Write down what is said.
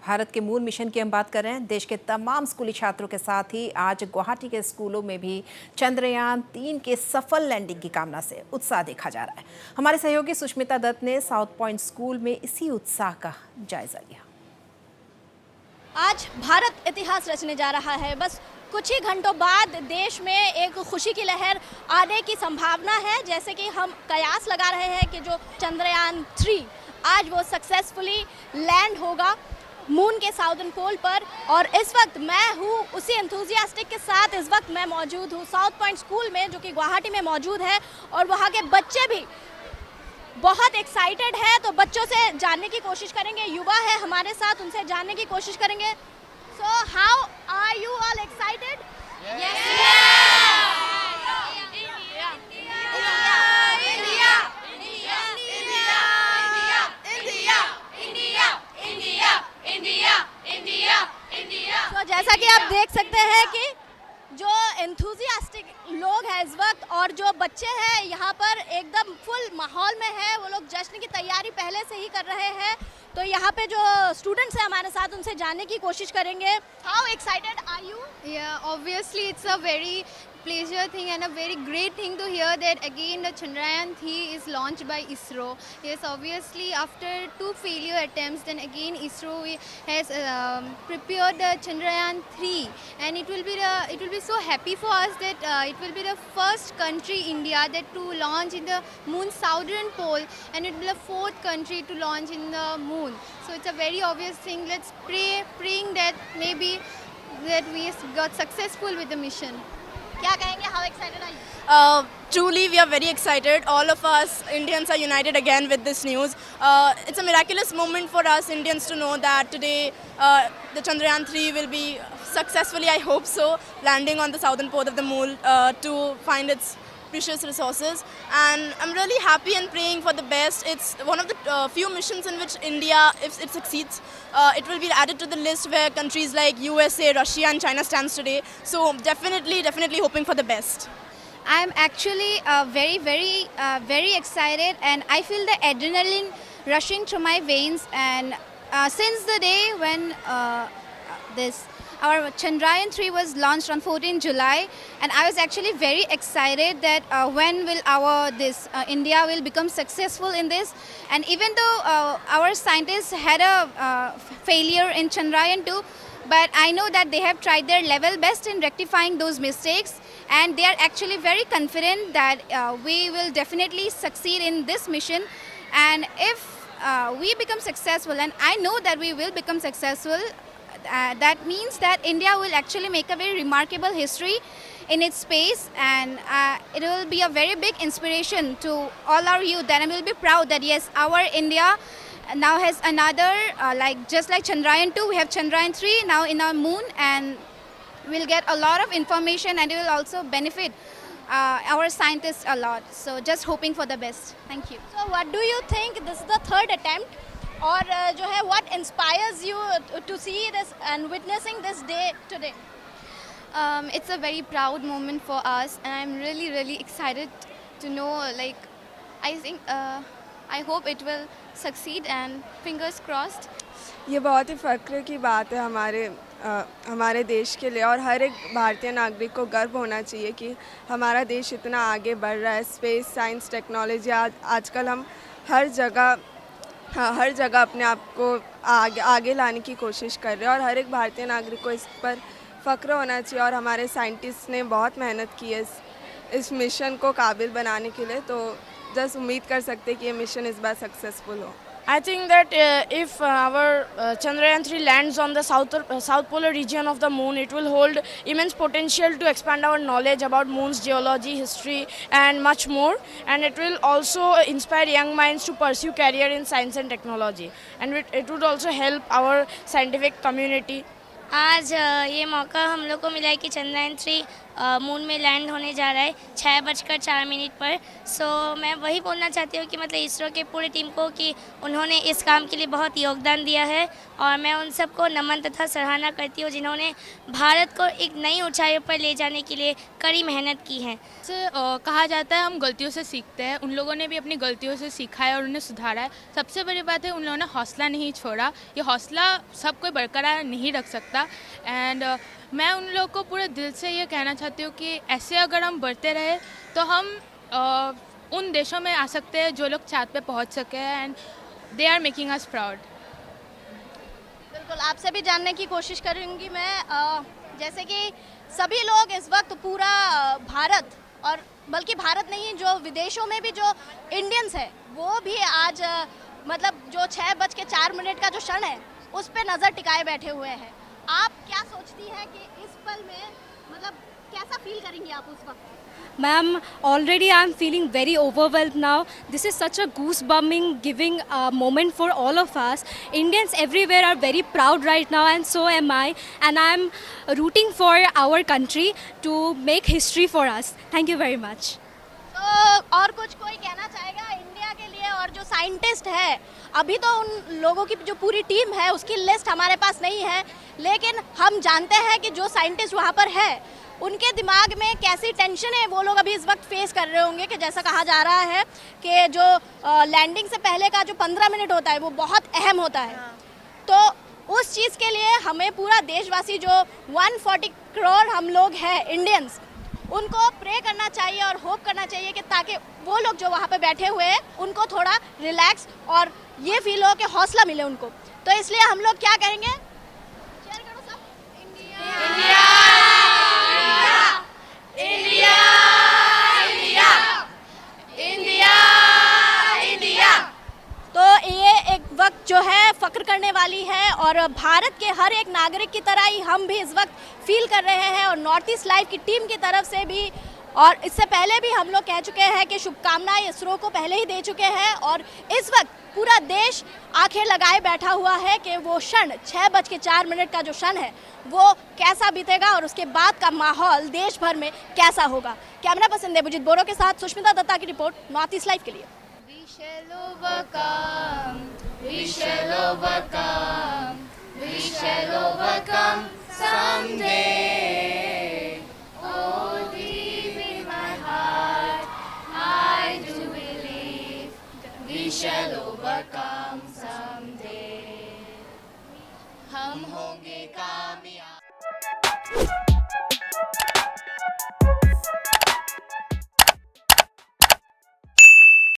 भारत के moon mission की हम बात कर रहे हैं। देश के तमाम स्कूली छात्रों के साथ ही आज गुवाहाटी के स्कूलों में भी चंद्रयान-3 के सफल लैंडिंग की कामना से उत्साह देखा जा रहा है। हमारे सहयोगी सुष्मिता दत्त ने साउथ पॉइंट स्कूल में इसी उत्साह का जायजा लिया। आज भारत इतिहास रचने जा रहा है। बस कुछ ही घंटों बाद देश में एक खुशी की लहर आने की संभावना है। जैसे कि हम कयास लगा रहे हैं कि जो चंद्रयान-3 आज वो सक्सेसफुली लैंड होगा मून के साउदर्न पोल पर। और इस वक्त मैं हूँ उसी एंथुजियास्टिक के साथ। इस वक्त मैं मौजूद हूँ साउथ पॉइंट स्कूल में, जो कि गुवाहाटी में मौजूद है, और वहाँ के बच्चे भी बहुत एक्साइटेड है। तो बच्चों से जानने की कोशिश करेंगे, युवा है हमारे साथ, उनसे जानने की कोशिश करेंगे। So how are you all excited? तो जैसा कि आप देख सकते हैं कि जो एंथुजियास्टिक लोग हैं इस वक्त, और जो बच्चे हैं यहाँ पर एकदम फुल माहौल में है। वो लोग जश्न की तैयारी पहले से ही कर रहे हैं। तो यहाँ पे जो स्टूडेंट्स हैं हमारे साथ, उनसे जानने की कोशिश करेंगे। How excited are you? Yeah, obviously it's a very pleasure thing and a very great thing to hear that again the Chandrayaan-3 is launched by ISRO. Yes, obviously after 2 failure attempts, then again ISRO has prepared the Chandrayaan-3, and it will be so happy for us that it will be the first country, India, that to launch in the moon's southern pole, and it will be the 4th country to launch in the moon. So it's a very obvious thing. Let's praying that maybe that we got successful with the mission. क्या कहेंगे? How excited are you? Truly, we are very excited. All of us Indians are united again with this news. It's a miraculous moment for us Indians to know that today the Chandrayaan-3 will be successfully, I hope so, landing on the southern pole of the moon to find its precious resources. And I'm really happy and praying for the best. It's one of the few missions in which India, if it succeeds, it will be added to the list where countries like USA, Russia and China stands today. So definitely hoping for the best. I'm actually very excited, and I feel the adrenaline rushing through my veins. And since the day when our Chandrayaan-3 was launched on 14 July, and I was actually very excited that when will India will become successful in this. And even though our scientists had a failure in Chandrayaan-2, but I know that they have tried their level best in rectifying those mistakes, and they are actually very confident that we will definitely succeed in this mission. And if we become successful, and I know that we will become successful, that means that India will actually make a very remarkable history in its space, and it will be a very big inspiration to all our youth. And I will be proud that yes, our India now has another just like Chandrayaan-2, we have Chandrayaan-3 now in our moon, and we'll get a lot of information, and it will also benefit our scientists a lot. So just hoping for the best. Thank you. So what do you think? This is the 3rd attempt. और जो है, what inspires you to see this and witnessing this day today? It's a very proud moment for us, and I'm really excited to know, I hope it will succeed, and fingers crossed. ये बहुत ही फ़ख्र की बात है हमारे देश के लिए, और हर एक भारतीय नागरिक को गर्व होना चाहिए कि हमारा देश इतना आगे बढ़ रहा है। स्पेस साइंस टेक्नोलॉजी आजकल हम हर जगह अपने आप को आगे लाने की कोशिश कर रहे हैं, और हर एक भारतीय नागरिक को इस पर फ़ख्र होना चाहिए। और हमारे साइंटिस्ट ने बहुत मेहनत की है इस मिशन को काबिल बनाने के लिए, तो जस्ट उम्मीद कर सकते हैं कि ये मिशन इस बार सक्सेसफुल हो। I think that if our Chandrayaan-3 lands on the south polar region of the moon, it will hold immense potential to expand our knowledge about moon's geology, history and much more. And it will also inspire young minds to pursue career in science and technology. And it would also help our scientific community. आज ये मौका हम लोग को मिला है कि Chandrayaan-3 moon में लैंड होने जा रहा है 6:04 पर। सो मैं वही बोलना चाहती हूँ कि मतलब इसरो के पूरी टीम को कि उन्होंने इस काम के लिए बहुत योगदान दिया है और मैं उन सबको नमन तथा सराहना करती हूँ जिन्होंने भारत को एक नई ऊंचाइयों पर ले जाने के लिए कड़ी मेहनत की है। कहा जाता है हम गलतियों से सीखते हैं, उन लोगों ने भी अपनी गलतियों से सीखा है और उन्हें सुधारा है। सबसे बड़ी बात है उन लोगों ने हौसला नहीं छोड़ा। ये हौसला सब कोई बरकरार नहीं रख सकता एंड मैं उन लोगों को पूरे दिल से ये कहना चाहती हूँ कि ऐसे अगर हम बढ़ते रहे तो हम उन देशों में आ सकते हैं जो लोग चाँद पे पहुँच सके and they are making us proud. बिल्कुल, आपसे भी जानने की कोशिश करूंगी मैं। जैसे कि सभी लोग इस वक्त पूरा भारत और बल्कि भारत नहीं, जो विदेशों में भी जो इंडियंस है वो भी आज मतलब जो 6:04 का जो क्षण है उस पर नज़र टिकाए बैठे हुए हैं। आप क्या सोचती हैं कि इस पल में मतलब कैसा फील करेंगी आप उस वक्त? Ma'am, already I'm feeling very overwhelmed now. This is such a goosebumping giving moment for all of us. Indians everywhere are very proud right now and so am I. And I'm rooting for our country to make history for us. Thank you very much. तो और कुछ कोई कहना चाहेगा India के लिए? और जो साइंटिस्ट है, अभी तो उन लोगों की जो पूरी टीम है उसकी लिस्ट हमारे पास नहीं है, लेकिन हम जानते हैं कि जो साइंटिस्ट वहाँ पर है उनके दिमाग में कैसी टेंशन है वो लोग अभी इस वक्त फेस कर रहे होंगे। कि जैसा कहा जा रहा है कि जो लैंडिंग से पहले का जो 15 मिनट होता है वो बहुत अहम होता है। तो उस चीज़ के लिए हमें पूरा देशवासी जो 140 करोड़ हम लोग हैं इंडियंस, उनको प्रे करना चाहिए और होप करना चाहिए कि ताकि वो लोग जो वहाँ पे बैठे हुए हैं उनको थोड़ा रिलैक्स और ये फील हो कि हौसला मिले उनको। तो इसलिए हम लोग क्या करेंगे, शेयर करो सब। India India India India India. तो ये एक वक्त जो है फख्र करने वाली है और भारत के हर एक नागरिक की तरह ही हम भी इस वक्त फील कर रहे हैं और नॉर्थ ईस्ट लाइव की टीम की तरफ से भी और इससे पहले भी हम लोग कह चुके हैं कि शुभकामनाएं इसरो को पहले ही दे चुके हैं और इस वक्त पूरा देश आंखें लगाए बैठा हुआ है कि वो क्षण 6:04 का जो क्षण है वो कैसा बीतेगा और उसके बाद का माहौल देश भर में कैसा होगा। कैमरा पर्सन देवजीत बोरो के साथ सुष्मिता दत्ता की रिपोर्ट, नॉर्थ ईस्ट लाइव के लिए। We shall overcome, we shall overcome, we shall overcome someday. Oh, deep in my heart, I do believe we shall overcome someday. हम होंगे कामयाब।